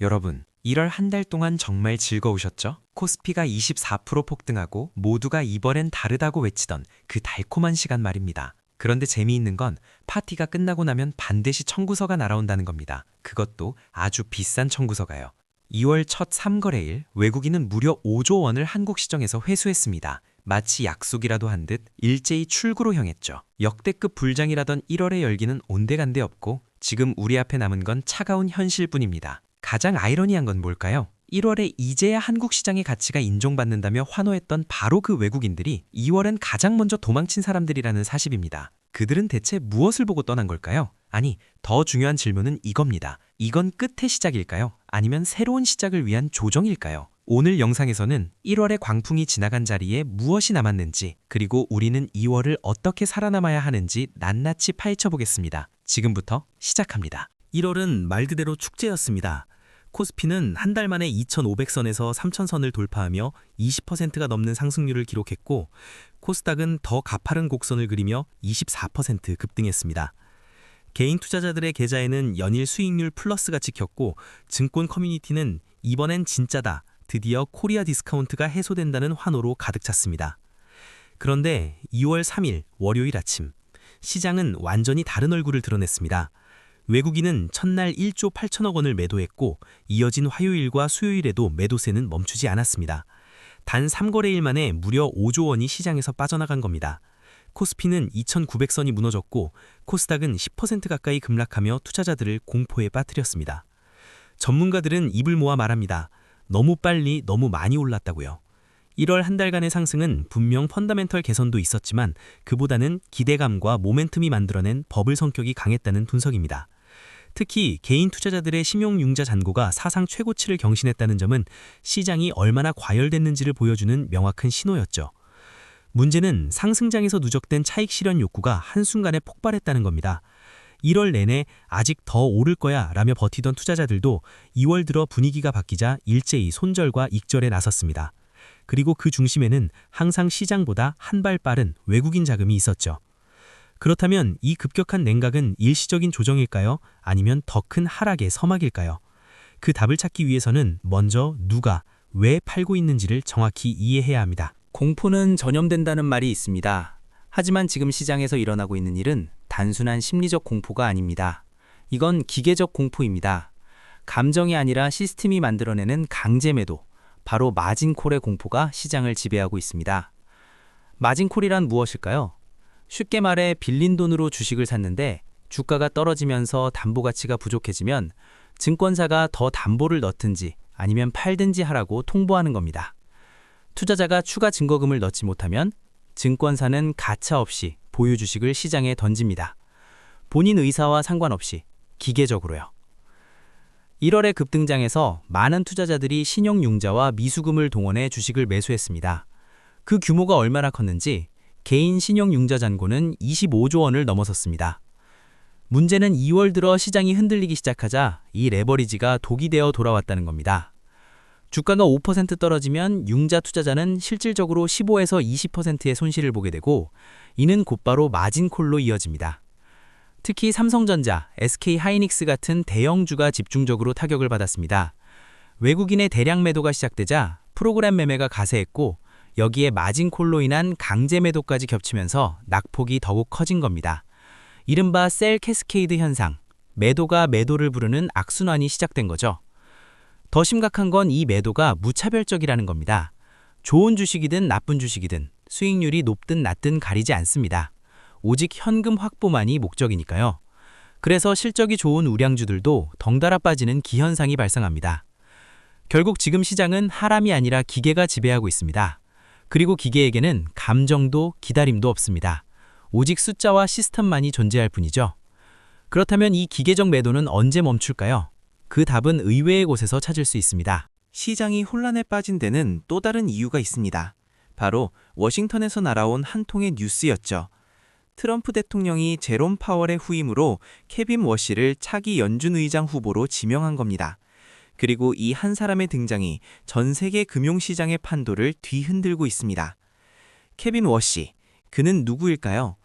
여러분, 1월 한 달 동안 정말 즐거우셨죠? 코스피가 24% 폭등하고 모두가 이번엔 다르다고 외치던 그 달콤한 시간 말입니다. 그런데 재미있는 건 파티가 끝나고 나면 반드시 청구서가 날아온다는 겁니다. 그것도 아주 비싼 청구서가요. 2월 첫 3거래일 외국인은 무려 5조 원을 한국 시정에서 회수했습니다. 마치 약속이라도 한 듯 일제히 출구로 향했죠. 역대급 불장이라던 1월의 열기는 온데간데 없고 지금 우리 앞에 남은 건 차가운 현실뿐입니다. 가장 아이러니한 건 뭘까요? 1월에 이제야 한국 시장의 가치가 인정받는다며 환호했던 바로 그 외국인들이 2월엔 가장 먼저 도망친 사람들이라는 사실입니다. 그들은 대체 무엇을 보고 떠난 걸까요? 아니, 더 중요한 질문은 이겁니다. 이건 끝의 시작일까요? 아니면 새로운 시작을 위한 조정일까요? 오늘 영상에서는 1월의 광풍이 지나간 자리에 무엇이 남았는지, 그리고 우리는 2월을 어떻게 살아남아야 하는지 낱낱이 파헤쳐 보겠습니다. 지금부터 시작합니다. 1월은 말 그대로 축제였습니다. 코스피는 한 달 만에 2,500선에서 3,000선을 돌파하며 20%가 넘는 상승률을 기록했고, 코스닥은 더 가파른 곡선을 그리며 24% 급등했습니다. 개인 투자자들의 계좌에는 연일 수익률 플러스가 찍혔고, 증권 커뮤니티는 이번엔 진짜다, 드디어 코리아 디스카운트가 해소된다는 환호로 가득 찼습니다. 그런데 2월 3일 월요일 아침, 시장은 완전히 다른 얼굴을 드러냈습니다. 외국인은 첫날 1조 8천억 원을 매도했고, 이어진 화요일과 수요일에도 매도세는 멈추지 않았습니다. 단 3거래일 만에 무려 5조 원이 시장에서 빠져나간 겁니다. 코스피는 2,900선이 무너졌고, 코스닥은 10% 가까이 급락하며 투자자들을 공포에 빠뜨렸습니다. 전문가들은 입을 모아 말합니다. 너무 빨리 너무 많이 올랐다고요. 1월 한 달간의 상승은 분명 펀더멘털 개선도 있었지만 그보다는 기대감과 모멘텀이 만들어낸 버블 성격이 강했다는 분석입니다. 특히 개인 투자자들의 신용융자 잔고가 사상 최고치를 경신했다는 점은 시장이 얼마나 과열됐는지를 보여주는 명확한 신호였죠. 문제는 상승장에서 누적된 차익 실현 욕구가 한순간에 폭발했다는 겁니다. 1월 내내 아직 더 오를 거야 라며 버티던 투자자들도 2월 들어 분위기가 바뀌자 일제히 손절과 익절에 나섰습니다. 그리고 그 중심에는 항상 시장보다 한 발 빠른 외국인 자금이 있었죠. 그렇다면 이 급격한 냉각은 일시적인 조정일까요? 아니면 더 큰 하락의 서막일까요? 그 답을 찾기 위해서는 먼저 누가, 왜 팔고 있는지를 정확히 이해해야 합니다. 공포는 전염된다는 말이 있습니다. 하지만 지금 시장에서 일어나고 있는 일은 단순한 심리적 공포가 아닙니다. 이건 기계적 공포입니다. 감정이 아니라 시스템이 만들어내는 강제 매도, 바로 마진콜의 공포가 시장을 지배하고 있습니다. 마진콜이란 무엇일까요? 쉽게 말해 빌린 돈으로 주식을 샀는데 주가가 떨어지면서 담보 가치가 부족해지면 증권사가 더 담보를 넣든지 아니면 팔든지 하라고 통보하는 겁니다. 투자자가 추가 증거금을 넣지 못하면 증권사는 가차없이 보유 주식을 시장에 던집니다. 본인 의사와 상관없이 기계적으로요. 1월의 급등장에서 많은 투자자들이 신용융자와 미수금을 동원해 주식을 매수했습니다. 그 규모가 얼마나 컸는지 개인 신용융자 잔고는 25조 원을 넘어섰습니다. 문제는 2월 들어 시장이 흔들리기 시작하자 이 레버리지가 독이 되어 돌아왔다는 겁니다. 주가가 5% 떨어지면 융자 투자자는 실질적으로 15에서 20%의 손실을 보게 되고, 이는 곧바로 마진콜로 이어집니다. 특히 삼성전자, SK하이닉스 같은 대형주가 집중적으로 타격을 받았습니다. 외국인의 대량 매도가 시작되자 프로그램 매매가 가세했고, 여기에 마진콜로 인한 강제 매도까지 겹치면서 낙폭이 더욱 커진 겁니다. 이른바 셀 캐스케이드 현상, 매도가 매도를 부르는 악순환이 시작된 거죠. 더 심각한 건 이 매도가 무차별적이라는 겁니다. 좋은 주식이든 나쁜 주식이든 수익률이 높든 낮든 가리지 않습니다. 오직 현금 확보만이 목적이니까요. 그래서 실적이 좋은 우량주들도 덩달아 빠지는 기현상이 발생합니다. 결국 지금 시장은 하람이 아니라 기계가 지배하고 있습니다. 그리고 기계에게는 감정도 기다림도 없습니다. 오직 숫자와 시스템만이 존재할 뿐이죠. 그렇다면 이 기계적 매도는 언제 멈출까요? 그 답은 의외의 곳에서 찾을 수 있습니다. 시장이 혼란에 빠진 데는 또 다른 이유가 있습니다. 바로 워싱턴에서 날아온 한 통의 뉴스였죠. 트럼프 대통령이 제롬 파월의 후임으로 케빈 워시를 차기 연준 의장 후보로 지명한 겁니다. 그리고 이 한 사람의 등장이 전 세계 금융시장의 판도를 뒤흔들고 있습니다. 케빈 워시, 그는 누구일까요?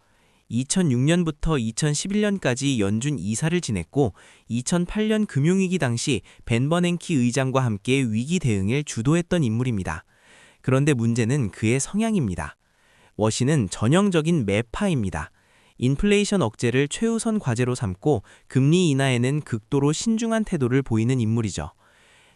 2006년부터 2011년까지 연준 이사를 지냈고 2008년 금융위기 당시 벤 버냉키 의장과 함께 위기 대응을 주도했던 인물입니다. 그런데 문제는 그의 성향입니다. 워시는 전형적인 매파입니다. 인플레이션 억제를 최우선 과제로 삼고 금리 인하에는 극도로 신중한 태도를 보이는 인물이죠.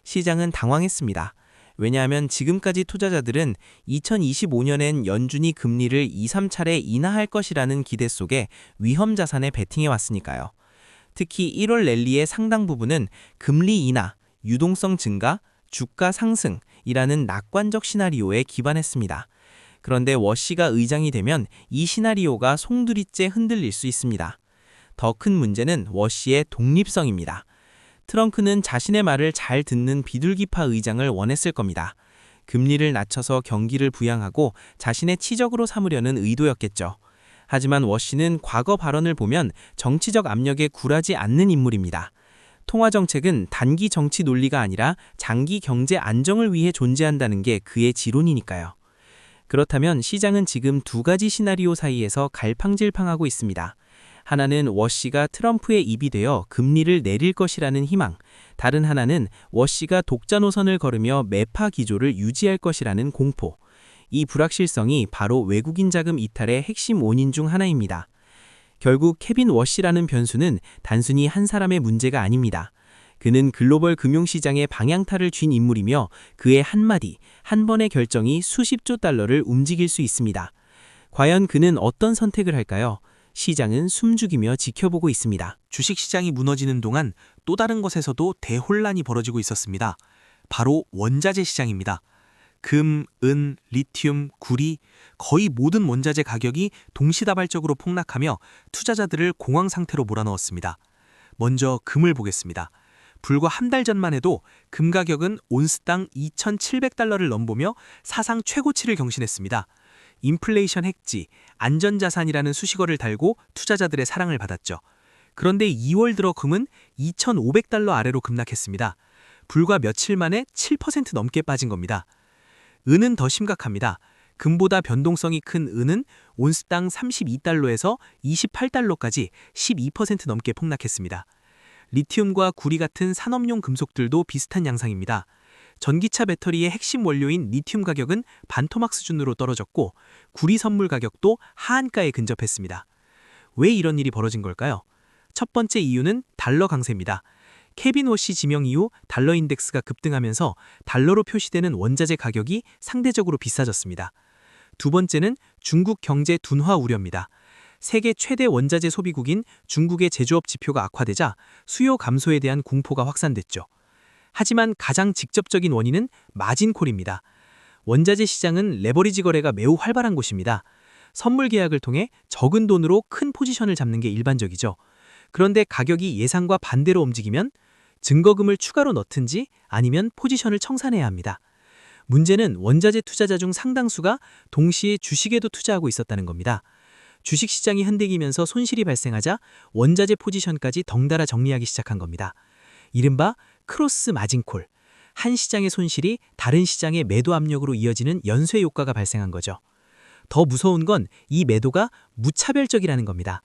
시장은 당황했습니다. 왜냐하면 지금까지 투자자들은 2025년엔 연준이 금리를 2, 3차례 인하할 것이라는 기대 속에 위험 자산에 베팅해 왔으니까요. 특히 1월 랠리의 상당 부분은 금리 인하, 유동성 증가, 주가 상승이라는 낙관적 시나리오에 기반했습니다. 그런데 워시가 의장이 되면 이 시나리오가 송두리째 흔들릴 수 있습니다. 더 큰 문제는 워시의 독립성입니다. 트럼프는 자신의 말을 잘 듣는 비둘기파 의장을 원했을 겁니다. 금리를 낮춰서 경기를 부양하고 자신의 치적으로 삼으려는 의도였겠죠. 하지만 워시는 과거 발언을 보면 정치적 압력에 굴하지 않는 인물입니다. 통화정책은 단기 정치 논리가 아니라 장기 경제 안정을 위해 존재한다는 게 그의 지론이니까요. 그렇다면 시장은 지금 두 가지 시나리오 사이에서 갈팡질팡하고 있습니다. 하나는 워시가 트럼프의 입이 되어 금리를 내릴 것이라는 희망, 다른 하나는 워시가 독자 노선을 걸으며 매파 기조를 유지할 것이라는 공포. 이 불확실성이 바로 외국인 자금 이탈의 핵심 원인 중 하나입니다. 결국 케빈 워시라는 변수는 단순히 한 사람의 문제가 아닙니다. 그는 글로벌 금융시장의 방향타를 쥔 인물이며 그의 한마디, 한 번의 결정이 수십조 달러를 움직일 수 있습니다. 과연 그는 어떤 선택을 할까요? 시장은 숨죽이며 지켜보고 있습니다. 주식시장이 무너지는 동안 또 다른 것에서도 대혼란이 벌어지고 있었습니다. 바로 원자재 시장입니다. 금, 은, 리튬, 구리, 거의 모든 원자재 가격이 동시다발적으로 폭락하며 투자자들을 공황 상태로 몰아넣었습니다. 먼저 금을 보겠습니다. 불과 한 달 전만 해도 금 가격은 온스당 2,700달러를 넘보며 사상 최고치를 경신했습니다. 인플레이션 핵지, 안전자산이라는 수식어를 달고 투자자들의 사랑을 받았죠. 그런데 2월 들어 금은 2,500달러 아래로 급락했습니다. 불과 며칠 만에 7% 넘게 빠진 겁니다. 은은 더 심각합니다. 금보다 변동성이 큰 은은 온스당 32달러에서 28달러까지 12% 넘게 폭락했습니다. 리튬과 구리 같은 산업용 금속들도 비슷한 양상입니다. 전기차 배터리의 핵심 원료인 리튬 가격은 반토막 수준으로 떨어졌고 구리 선물 가격도 하한가에 근접했습니다. 왜 이런 일이 벌어진 걸까요? 첫 번째 이유는 달러 강세입니다. 케빈 워시 지명 이후 달러 인덱스가 급등하면서 달러로 표시되는 원자재 가격이 상대적으로 비싸졌습니다. 두 번째는 중국 경제 둔화 우려입니다. 세계 최대 원자재 소비국인 중국의 제조업 지표가 악화되자 수요 감소에 대한 공포가 확산됐죠. 하지만 가장 직접적인 원인은 마진콜입니다. 원자재 시장은 레버리지 거래가 매우 활발한 곳입니다. 선물 계약을 통해 적은 돈으로 큰 포지션을 잡는 게 일반적이죠. 그런데 가격이 예상과 반대로 움직이면 증거금을 추가로 넣든지 아니면 포지션을 청산해야 합니다. 문제는 원자재 투자자 중 상당수가 동시에 주식에도 투자하고 있었다는 겁니다. 주식시장이 흔들리면서 손실이 발생하자 원자재 포지션까지 덩달아 정리하기 시작한 겁니다. 이른바 크로스 마진콜, 한 시장의 손실이 다른 시장의 매도 압력으로 이어지는 연쇄 효과가 발생한 거죠. 더 무서운 건 이 매도가 무차별적이라는 겁니다.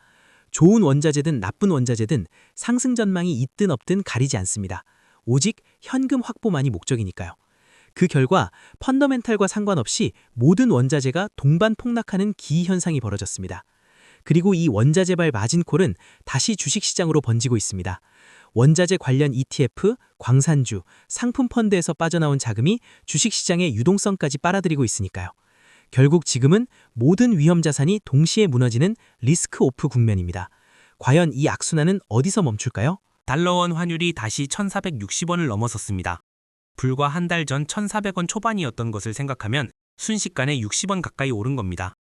좋은 원자재든 나쁜 원자재든 상승 전망이 있든 없든 가리지 않습니다. 오직 현금 확보만이 목적이니까요. 그 결과 펀더멘탈과 상관없이 모든 원자재가 동반 폭락하는 기이현상이 벌어졌습니다. 그리고 이 원자재발 마진콜은 다시 주식시장으로 번지고 있습니다. 원자재 관련 ETF, 광산주, 상품 펀드에서 빠져나온 자금이 주식시장의 유동성까지 빨아들이고 있으니까요. 결국 지금은 모든 위험 자산이 동시에 무너지는 리스크 오프 국면입니다. 과연 이 악순환은 어디서 멈출까요? 달러원 환율이 다시 1,460원을 넘어섰습니다. 불과 한 달 전 1,400원 초반이었던 것을 생각하면 순식간에 60원 가까이 오른 겁니다.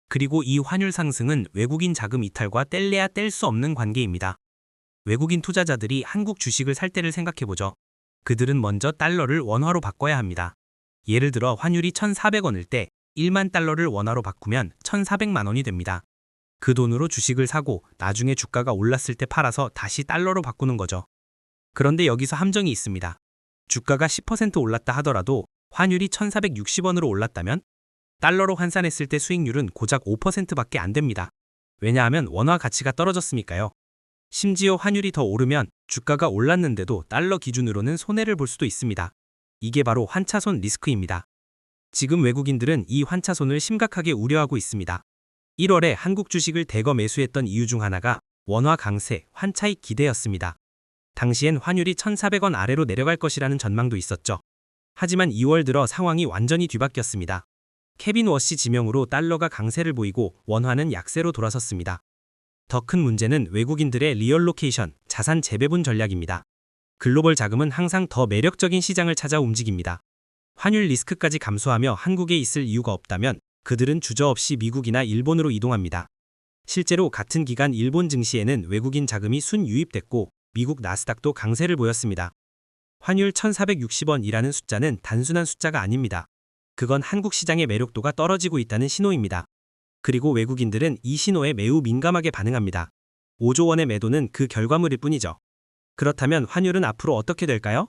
그리고 이 환율 상승은 외국인 자금 이탈과 뗄래야 뗄 수 없는 관계입니다. 외국인 투자자들이 한국 주식을 살 때를 생각해보죠. 그들은 먼저 달러를 원화로 바꿔야 합니다. 예를 들어 환율이 1,400원일 때 1만 달러를 원화로 바꾸면 1,400만 원이 됩니다. 그 돈으로 주식을 사고 나중에 주가가 올랐을 때 팔아서 다시 달러로 바꾸는 거죠. 그런데 여기서 함정이 있습니다. 주가가 10% 올랐다 하더라도 환율이 1,460원으로 올랐다면 달러로 환산했을 때 수익률은 고작 5%밖에 안 됩니다. 왜냐하면 원화 가치가 떨어졌으니까요. 심지어 환율이 더 오르면 주가가 올랐는데도 달러 기준으로는 손해를 볼 수도 있습니다. 이게 바로 환차손 리스크입니다. 지금 외국인들은 이 환차손을 심각하게 우려하고 있습니다. 1월에 한국 주식을 대거 매수했던 이유 중 하나가 원화 강세, 환차익 기대였습니다. 당시엔 환율이 1,400원 아래로 내려갈 것이라는 전망도 있었죠. 하지만 2월 들어 상황이 완전히 뒤바뀌었습니다. 케빈 워시 지명으로 달러가 강세를 보이고 원화는 약세로 돌아섰습니다. 더 큰 문제는 외국인들의 리얼로케이션, 자산 재배분 전략입니다. 글로벌 자금은 항상 더 매력적인 시장을 찾아 움직입니다. 환율 리스크까지 감수하며 한국에 있을 이유가 없다면 그들은 주저없이 미국이나 일본으로 이동합니다. 실제로 같은 기간 일본 증시에는 외국인 자금이 순유입됐고 미국 나스닥도 강세를 보였습니다. 환율 1,460원이라는 숫자는 단순한 숫자가 아닙니다. 그건 한국 시장의 매력도가 떨어지고 있다는 신호입니다. 그리고 외국인들은 이 신호에 매우 민감하게 반응합니다. 5조 원의 매도는 그 결과물일 뿐이죠. 그렇다면 환율은 앞으로 어떻게 될까요?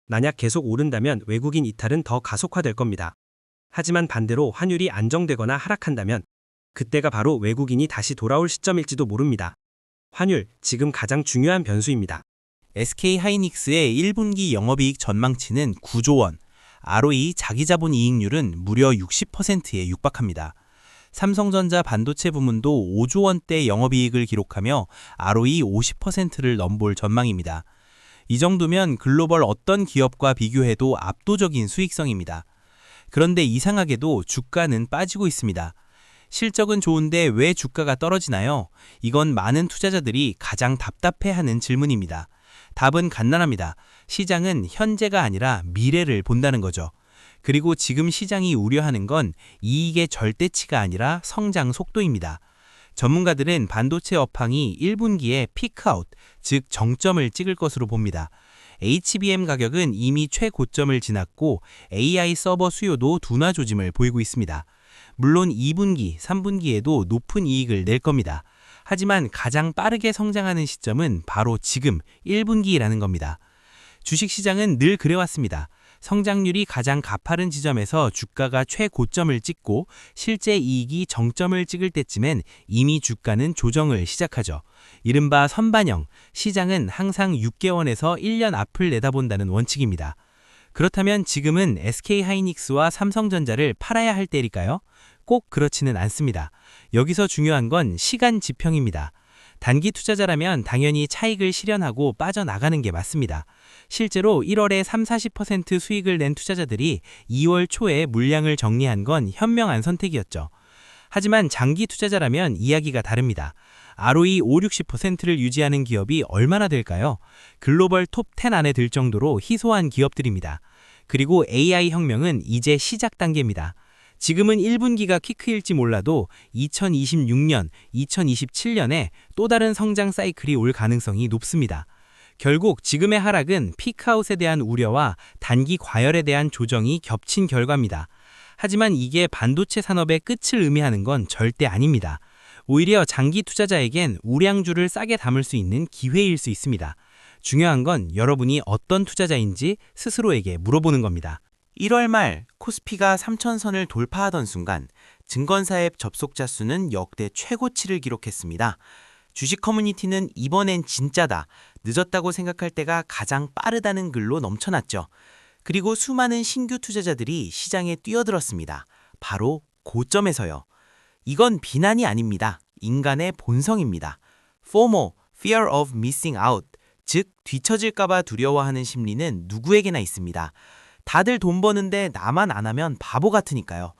만약 계속 오른다면 외국인 이탈은 더 가속화될 겁니다. 하지만 반대로 환율이 안정되거나 하락한다면 그때가 바로 외국인이 다시 돌아올 시점일지도 모릅니다. 환율, 지금 가장 중요한 변수입니다. SK하이닉스의 1분기 영업이익 전망치는 9조 원, ROE 자기자본 이익률은 무려 60%에 육박합니다. 삼성전자 반도체 부문도 5조 원대 영업이익을 기록하며 ROE 50%를 넘볼 전망입니다. 이 정도면 글로벌 어떤 기업과 비교해도 압도적인 수익성입니다. 그런데 이상하게도 주가는 빠지고 있습니다. 실적은 좋은데 왜 주가가 떨어지나요? 이건 많은 투자자들이 가장 답답해하는 질문입니다. 답은 간단합니다. 시장은 현재가 아니라 미래를 본다는 거죠. 그리고 지금 시장이 우려하는 건 이익의 절대치가 아니라 성장 속도입니다. 전문가들은 반도체 업황이 1분기에 피크아웃, 즉 정점을 찍을 것으로 봅니다. HBM 가격은 이미 최고점을 지났고 AI 서버 수요도 둔화 조짐을 보이고 있습니다. 물론 2분기, 3분기에도 높은 이익을 낼 겁니다. 하지만 가장 빠르게 성장하는 시점은 바로 지금 1분기라는 겁니다. 주식시장은 늘 그래왔습니다. 성장률이 가장 가파른 지점에서 주가가 최고점을 찍고 실제 이익이 정점을 찍을 때쯤엔 이미 주가는 조정을 시작하죠. 이른바 선반영, 시장은 항상 6개월에서 1년 앞을 내다본다는 원칙입니다. 그렇다면 지금은 SK하이닉스와 삼성전자를 팔아야 할 때일까요? 꼭 그렇지는 않습니다. 여기서 중요한 건 시간 지평입니다. 단기 투자자라면 당연히 차익을 실현하고 빠져나가는 게 맞습니다. 실제로 1월에 30-40% 수익을 낸 투자자들이 2월 초에 물량을 정리한 건 현명한 선택이었죠. 하지만 장기 투자자라면 이야기가 다릅니다. ROE 5-60%를 유지하는 기업이 얼마나 될까요? 글로벌 톱 10 안에 들 정도로 희소한 기업들입니다. 그리고 AI 혁명은 이제 시작 단계입니다. 지금은 1분기가 키크일지 몰라도 2026년, 2027년에 또 다른 성장 사이클이 올 가능성이 높습니다. 결국 지금의 하락은 피크아웃에 대한 우려와 단기 과열에 대한 조정이 겹친 결과입니다. 하지만 이게 반도체 산업의 끝을 의미하는 건 절대 아닙니다. 오히려 장기 투자자에겐 우량주를 싸게 담을 수 있는 기회일 수 있습니다. 중요한 건 여러분이 어떤 투자자인지 스스로에게 물어보는 겁니다. 1월 말 코스피가 3,000선을 돌파하던 순간 증권사 앱 접속자 수는 역대 최고치를 기록했습니다. 주식 커뮤니티는 이번엔 진짜다, 늦었다고 생각할 때가 가장 빠르다는 글로 넘쳐났죠. 그리고 수많은 신규 투자자들이 시장에 뛰어들었습니다. 바로 고점에서요. 이건 비난이 아닙니다. 인간의 본성입니다. FOMO, Fear of Missing Out, 즉 뒤처질까봐 두려워하는 심리는 누구에게나 있습니다. 다들 돈 버는데 나만 안 하면 바보 같으니까요.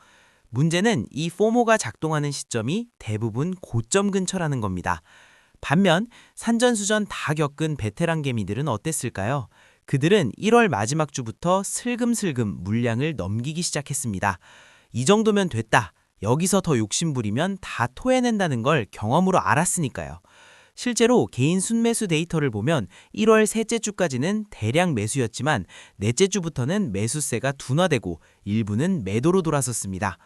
문제는 이 FOMO가 작동하는 시점이 대부분 고점 근처라는 겁니다. 반면 산전수전 다 겪은 베테랑 개미들은 어땠을까요? 그들은 1월 마지막 주부터 슬금슬금 물량을 넘기기 시작했습니다. 이 정도면 됐다, 여기서 더 욕심부리면 다 토해낸다는 걸 경험으로 알았으니까요. 실제로 개인 순매수 데이터를 보면 1월 셋째 주까지는 대량 매수였지만 넷째 주부터는 매수세가 둔화되고 일부는 매도로 돌아섰습니다.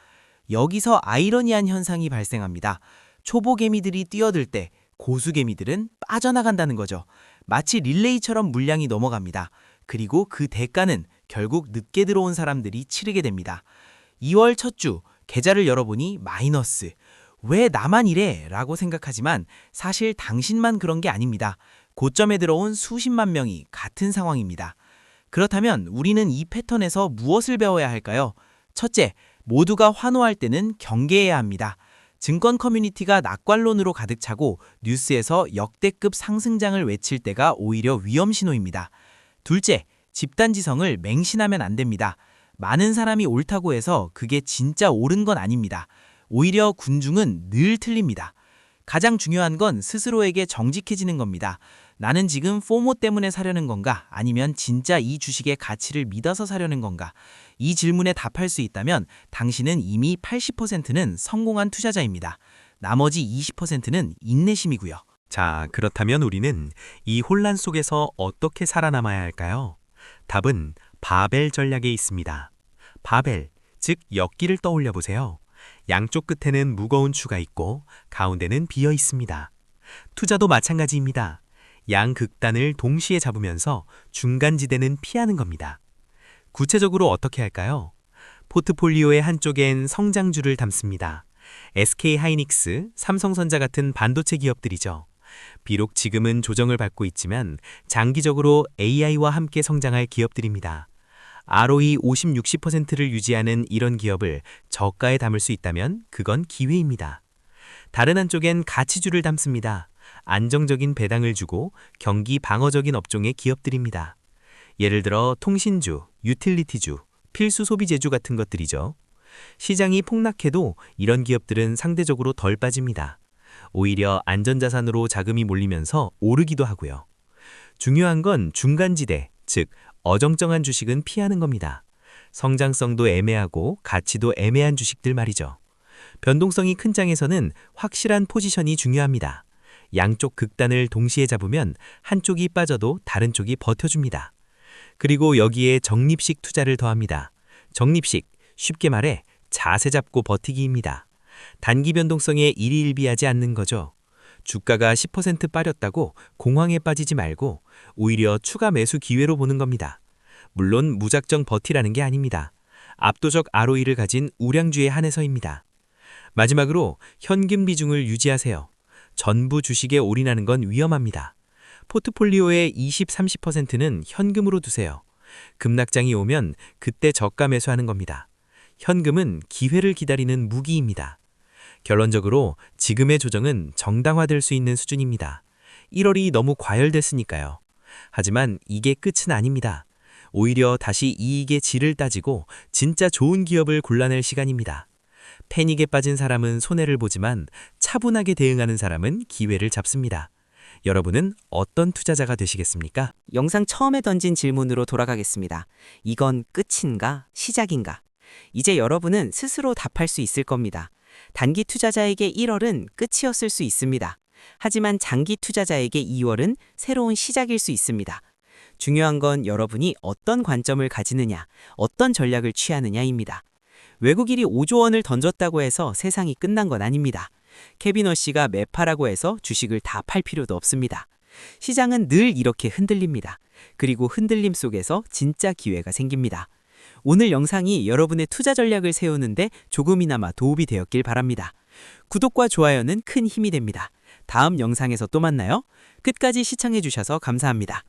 여기서 아이러니한 현상이 발생합니다. 초보 개미들이 뛰어들 때 고수 개미들은 빠져나간다는 거죠. 마치 릴레이처럼 물량이 넘어갑니다. 그리고 그 대가는 결국 늦게 들어온 사람들이 치르게 됩니다. 2월 첫 주 계좌를 열어보니 마이너스. 왜 나만 이래? 라고 생각하지만 사실 당신만 그런 게 아닙니다. 고점에 들어온 수십만 명이 같은 상황입니다. 그렇다면 우리는 이 패턴에서 무엇을 배워야 할까요? 첫째, 모두가 환호할 때는 경계해야 합니다. 증권 커뮤니티가 낙관론으로 가득 차고 뉴스에서 역대급 상승장을 외칠 때가 오히려 위험 신호입니다. 둘째, 집단지성을 맹신하면 안 됩니다. 많은 사람이 옳다고 해서 그게 진짜 옳은 건 아닙니다. 오히려 군중은 늘 틀립니다. 가장 중요한 건 스스로에게 정직해지는 겁니다. 나는 지금 포모 때문에 사려는 건가? 아니면 진짜 이 주식의 가치를 믿어서 사려는 건가? 이 질문에 답할 수 있다면 당신은 이미 80%는 성공한 투자자입니다. 나머지 20%는 인내심이고요. 자, 그렇다면 우리는 이 혼란 속에서 어떻게 살아남아야 할까요? 답은 바벨 전략에 있습니다. 바벨, 즉 역기를 떠올려 보세요. 양쪽 끝에는 무거운 추가 있고 가운데는 비어 있습니다. 투자도 마찬가지입니다. 양 극단을 동시에 잡으면서 중간 지대는 피하는 겁니다. 구체적으로 어떻게 할까요? 포트폴리오의 한쪽엔 성장주를 담습니다. SK 하이닉스, 삼성전자 같은 반도체 기업들이죠. 비록 지금은 조정을 받고 있지만 장기적으로 AI와 함께 성장할 기업들입니다. ROE 50, 60%를 유지하는 이런 기업을 저가에 담을 수 있다면 그건 기회입니다. 다른 한쪽엔 가치주를 담습니다. 안정적인 배당을 주고 경기 방어적인 업종의 기업들입니다. 예를 들어 통신주, 유틸리티주, 필수 소비재주 같은 것들이죠. 시장이 폭락해도 이런 기업들은 상대적으로 덜 빠집니다. 오히려 안전자산으로 자금이 몰리면서 오르기도 하고요. 중요한 건 중간지대, 즉 어정쩡한 주식은 피하는 겁니다. 성장성도 애매하고 가치도 애매한 주식들 말이죠. 변동성이 큰 장에서는 확실한 포지션이 중요합니다. 양쪽 극단을 동시에 잡으면 한쪽이 빠져도 다른 쪽이 버텨줍니다. 그리고 여기에 적립식 투자를 더합니다. 적립식, 쉽게 말해 자세 잡고 버티기입니다. 단기 변동성에 일희일비하지 않는 거죠. 주가가 10% 빠졌다고 공황에 빠지지 말고 오히려 추가 매수 기회로 보는 겁니다. 물론 무작정 버티라는 게 아닙니다. 압도적 ROE를 가진 우량주에 한해서입니다. 마지막으로 현금 비중을 유지하세요. 전부 주식에 올인하는 건 위험합니다. 포트폴리오의 20, 30%는 현금으로 두세요. 급락장이 오면 그때 저가 매수하는 겁니다. 현금은 기회를 기다리는 무기입니다. 결론적으로 지금의 조정은 정당화될 수 있는 수준입니다. 1월이 너무 과열됐으니까요. 하지만 이게 끝은 아닙니다. 오히려 다시 이익의 질을 따지고 진짜 좋은 기업을 골라낼 시간입니다. 패닉에 빠진 사람은 손해를 보지만 차분하게 대응하는 사람은 기회를 잡습니다. 여러분은 어떤 투자자가 되시겠습니까? 영상 처음에 던진 질문으로 돌아가겠습니다. 이건 끝인가? 시작인가? 이제 여러분은 스스로 답할 수 있을 겁니다. 단기 투자자에게 1월은 끝이었을 수 있습니다. 하지만 장기 투자자에게 2월은 새로운 시작일 수 있습니다. 중요한 건 여러분이 어떤 관점을 가지느냐, 어떤 전략을 취하느냐입니다. 외국인이 5조 원을 던졌다고 해서 세상이 끝난 건 아닙니다. 케빈 워시가 매파라고 해서 주식을 다 팔 필요도 없습니다. 시장은 늘 이렇게 흔들립니다. 그리고 흔들림 속에서 진짜 기회가 생깁니다. 오늘 영상이 여러분의 투자 전략을 세우는데 조금이나마 도움이 되었길 바랍니다. 구독과 좋아요는 큰 힘이 됩니다. 다음 영상에서 또 만나요. 끝까지 시청해주셔서 감사합니다.